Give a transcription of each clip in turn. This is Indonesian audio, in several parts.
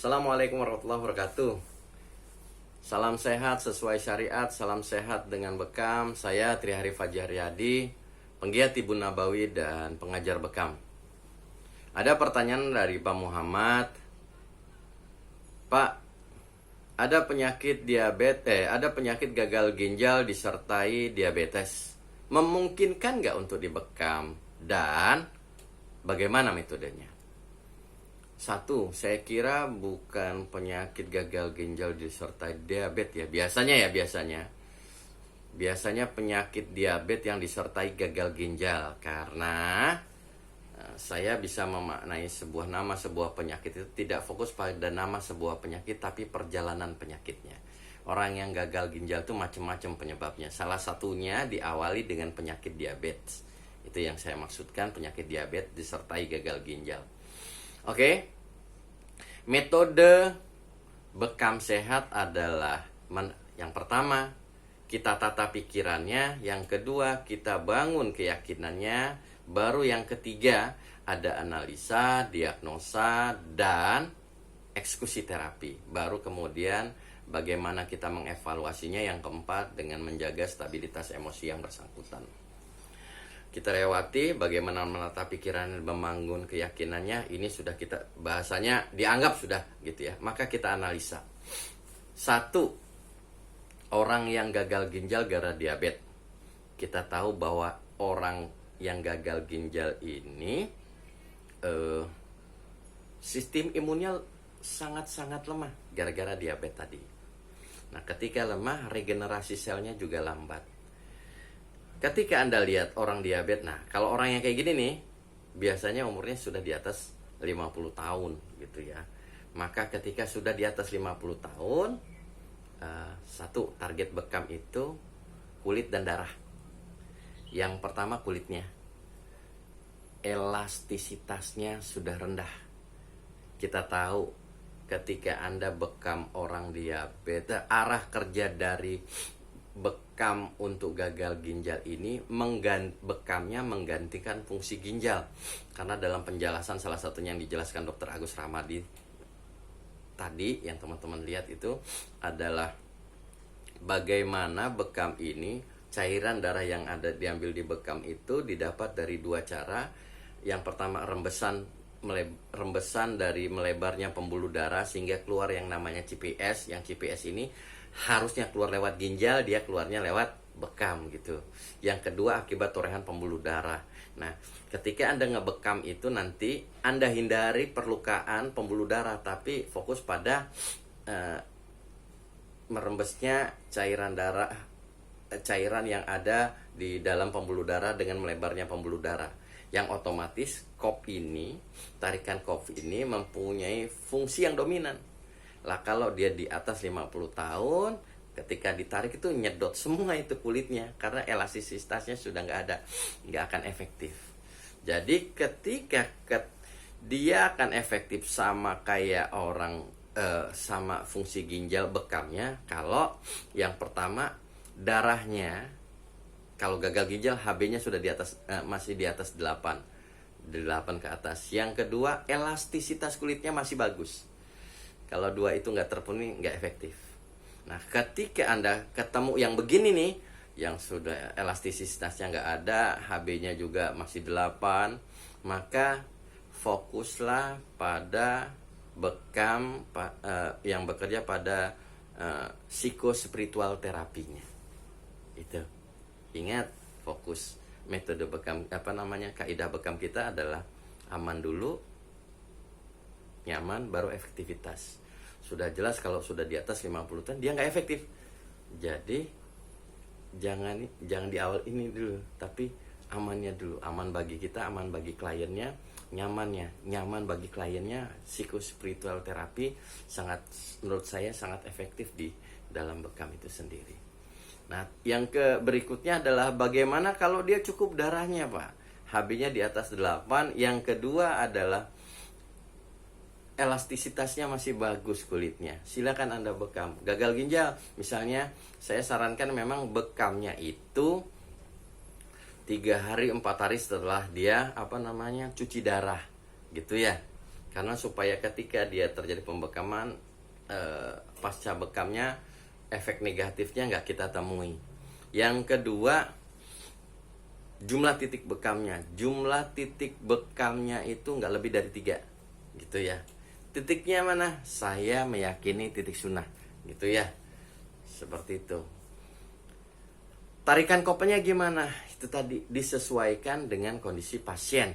Assalamualaikum warahmatullahi wabarakatuh. Salam sehat sesuai syariat, salam sehat dengan bekam. Saya Trihari Fajahriyadi, penggiat Ibu Nabawi dan pengajar bekam. Ada pertanyaan dari Pak Muhammad. Pak, ada penyakit gagal ginjal disertai diabetes. Memungkinkan nggak untuk dibekam? Dan bagaimana metodenya? Satu, saya kira bukan penyakit gagal ginjal disertai diabetes ya. Biasanya penyakit diabetes yang disertai gagal ginjal. Karena saya bisa memaknai sebuah penyakit itu tidak fokus pada nama sebuah penyakit, tapi perjalanan penyakitnya. Orang yang gagal ginjal itu macam-macam penyebabnya. Salah satunya diawali dengan penyakit diabetes. Itu yang saya maksudkan, penyakit diabetes disertai gagal ginjal. Oke, metode bekam sehat adalah yang pertama, kita tata pikirannya. Yang kedua, kita bangun keyakinannya. Baru yang ketiga, ada analisa, diagnosa, dan eksekusi terapi. Baru kemudian bagaimana kita mengevaluasinya. Yang keempat, dengan menjaga stabilitas emosi yang bersangkutan. Kita lewati bagaimana menata pikiran dan membangun keyakinannya. Ini sudah kita bahasanya dianggap sudah gitu ya. Maka kita analisa. Satu, orang yang gagal ginjal gara diabetes. Kita tahu bahwa orang yang gagal ginjal ini sistem imunnya sangat-sangat lemah gara-gara diabetes tadi. Nah, ketika lemah, regenerasi selnya juga lambat. Ketika Anda lihat orang diabetes, nah kalau orang yang kayak gini nih, biasanya umurnya sudah di atas 50 tahun gitu ya. Maka ketika sudah di atas 50 tahun, satu, target bekam itu kulit dan darah. Yang pertama kulitnya, elastisitasnya sudah rendah. Kita tahu ketika Anda bekam orang diabetes, arah kerja dari bekam untuk gagal ginjal ini bekamnya menggantikan fungsi ginjal. Karena dalam penjelasan salah satunya yang dijelaskan Dr. Agus Ramadi tadi yang teman-teman lihat itu adalah bagaimana bekam ini, cairan darah yang ada diambil di bekam itu didapat dari dua cara. Yang pertama, rembesan dari melebarnya pembuluh darah sehingga keluar yang namanya CPS. Yang CPS ini harusnya keluar lewat ginjal, dia keluarnya lewat bekam gitu. Yang kedua, akibat torehan pembuluh darah. Nah, ketika Anda ngebekam itu nanti Anda hindari perlukaan pembuluh darah, tapi fokus pada merembesnya cairan yang ada di dalam pembuluh darah dengan melebarnya pembuluh darah. Yang otomatis tarikan kop ini mempunyai fungsi yang dominan. Lah kalau dia di atas 50 tahun, ketika ditarik itu nyedot semua itu kulitnya. Karena elastisitasnya sudah nggak akan efektif. Jadi ketika dia akan efektif sama kayak orang, sama fungsi ginjal bekamnya. Kalau yang pertama, darahnya, kalau gagal ginjal HB-nya sudah di atas, masih di atas 8 ke atas. Yang kedua, elastisitas kulitnya masih bagus. Kalau dua itu nggak terpenuhi, nggak efektif. Nah, ketika Anda ketemu yang begini nih, yang sudah elastisitasnya nggak ada, HB-nya juga masih 8, maka fokuslah pada bekam yang bekerja pada psikospiritual terapinya. Itu. Ingat, fokus metode bekam, kaidah bekam kita adalah aman dulu, nyaman, baru efektivitas. Sudah jelas kalau sudah di atas 50 tahun dia nggak efektif. Jadi jangan di awal ini dulu, tapi amannya dulu. Aman bagi kita, aman bagi kliennya, nyaman bagi kliennya. Psikospiritual terapi menurut saya sangat efektif di dalam bekam itu sendiri. Nah, yang berikutnya adalah bagaimana kalau dia cukup darahnya, Pak. HB-nya di atas 8. Yang kedua adalah elastisitasnya masih bagus kulitnya. Silakan Anda bekam. Gagal ginjal, misalnya saya sarankan memang bekamnya itu 3 hari 4 hari setelah dia cuci darah gitu ya. Karena supaya ketika dia terjadi pembekaman, pasca bekamnya efek negatifnya nggak kita temui. Yang kedua, jumlah titik bekamnya. Jumlah titik bekamnya itu nggak lebih dari 3, gitu ya. Titiknya mana? Saya meyakini titik sunnah, gitu ya. Seperti itu. Tarikan kopnya gimana? Itu tadi disesuaikan dengan kondisi pasien.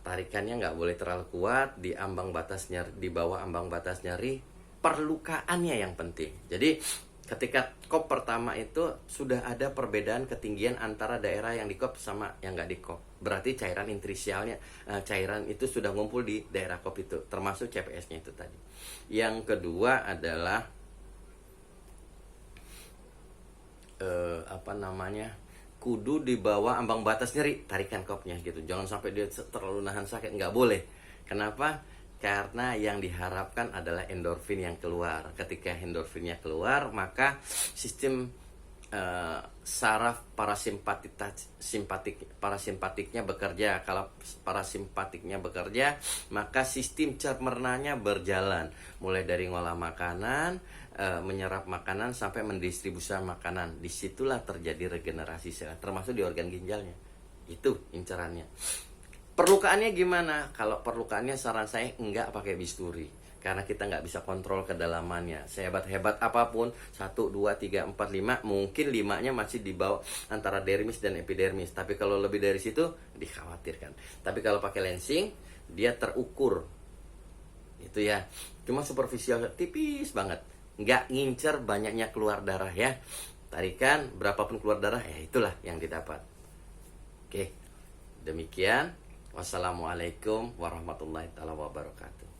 Tarikannya nggak boleh terlalu kuat, di ambang batas nyeri, di bawah ambang batas nyeri. Perlukaannya yang penting. Jadi ketika kop pertama itu sudah ada perbedaan ketinggian antara daerah yang di kop sama yang nggak di kop. Berarti cairan intrisialnya, cairan itu sudah ngumpul di daerah kop itu, termasuk CPS-nya itu tadi. Yang kedua adalah kudu di bawah ambang batas nyeri, tarikan kopnya gitu. Jangan sampai dia terlalu nahan sakit, nggak boleh. Kenapa? Karena yang diharapkan adalah endorfin yang keluar. Ketika endorfinnya keluar, maka sistem saraf parasimpatiknya bekerja. Kalau parasimpatiknya bekerja, maka sistem cernanya berjalan, mulai dari ngolah makanan, menyerap makanan sampai mendistribusikan makanan. Disitulah terjadi regenerasi sel, termasuk di organ ginjalnya. Itu incerannya. Perlukaannya gimana? Kalau perlukaannya saran saya enggak pakai bisturi, karena kita nggak bisa kontrol kedalamannya. Sehebat-hebat apapun, 1, 2, 3, 4, 5, mungkin 5-nya masih di bawah antara dermis dan epidermis. Tapi kalau lebih dari situ, dikhawatirkan. Tapi kalau pakai lensing, dia terukur. Itu ya. Cuma superficial, tipis banget. Nggak ngincer banyaknya keluar darah ya. Tarikan, berapapun keluar darah, ya itulah yang didapat. Oke, demikian. Wassalamualaikum warahmatullahi wabarakatuh.